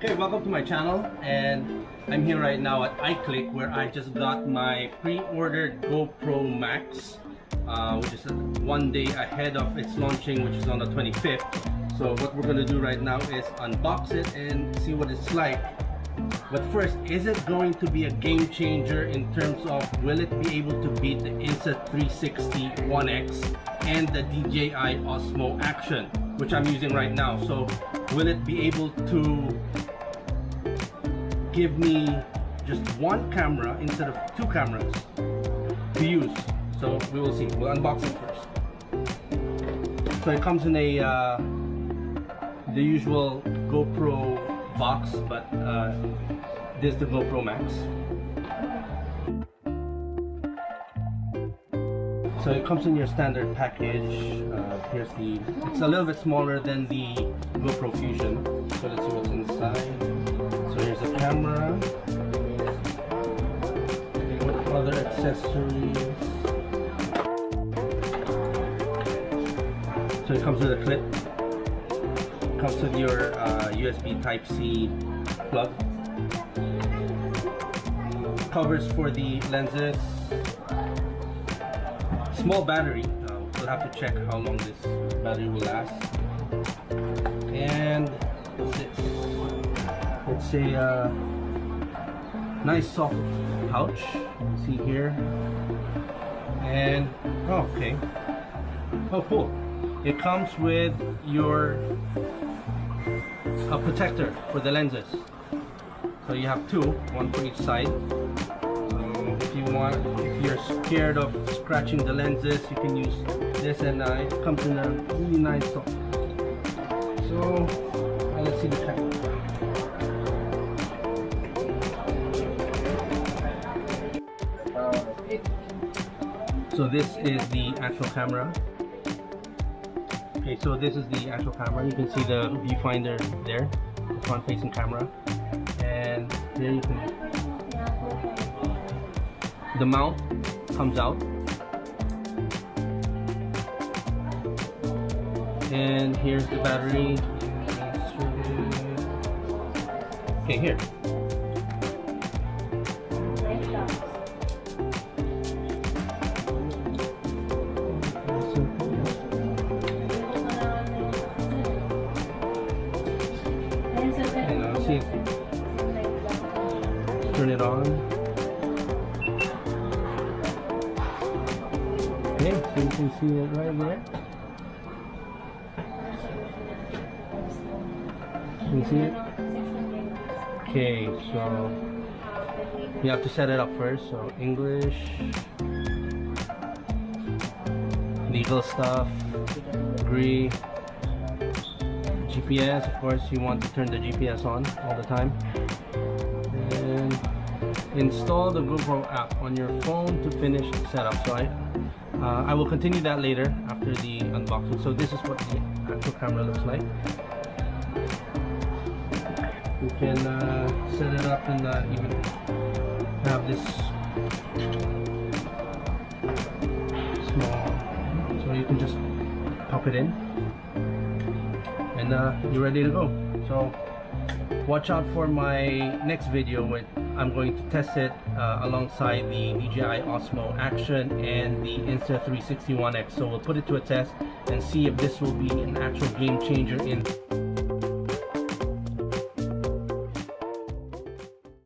Okay, welcome to my channel, and I'm here right now at iClick where I just got my pre-ordered GoPro Max, which is one day ahead of its launching, which is on the 25th. So what we're going to do right now is unbox it and see what it's like. But first, is it going to be a game changer in terms of will it be able to beat the INSTA360 1X and the DJI Osmo Action, which I'm using right now? So will it be able to give me just one camera instead of two cameras to use? So we will see. We'll unbox it first. So it comes in a the usual GoPro box, but this is the GoPro Max. So it comes in your standard package. It's a little bit smaller than the GoPro Fusion. So let's see what's inside. So here's a camera. What other accessories? So it comes with a clip. It comes with your USB Type-C plug. Covers for the lenses. Small battery. We'll have to check how long this battery will last. And what's this? It's a nice soft pouch. See here. And oh, okay. Oh, cool. It comes with your protector for the lenses. So you have two, one for each side. If you're scared of scratching the lenses, you can use this, and it comes in a really nice soft. So let's see the camera. So this is the actual camera. Okay, so this is the actual camera. You can see the viewfinder there, the front-facing camera, and here you can. The mount comes out, and here's the battery. Okay, here. Turn it on. Okay, so you can see it right there. You can see it? Okay, so you have to set it up first. So English, legal stuff, agree, GPS, of course you want to turn the GPS on all the time. And install the GoPro app on your phone to finish the setup. So I will continue that later after the unboxing. So this is what the actual camera looks like. You can set it up and even have this small, so you can just pop it in and you're ready to go. So watch out for my next video when I'm going to test it alongside the DJI Osmo Action and the Insta360 1X. So we'll put it to a test and see if this will be an actual game changer in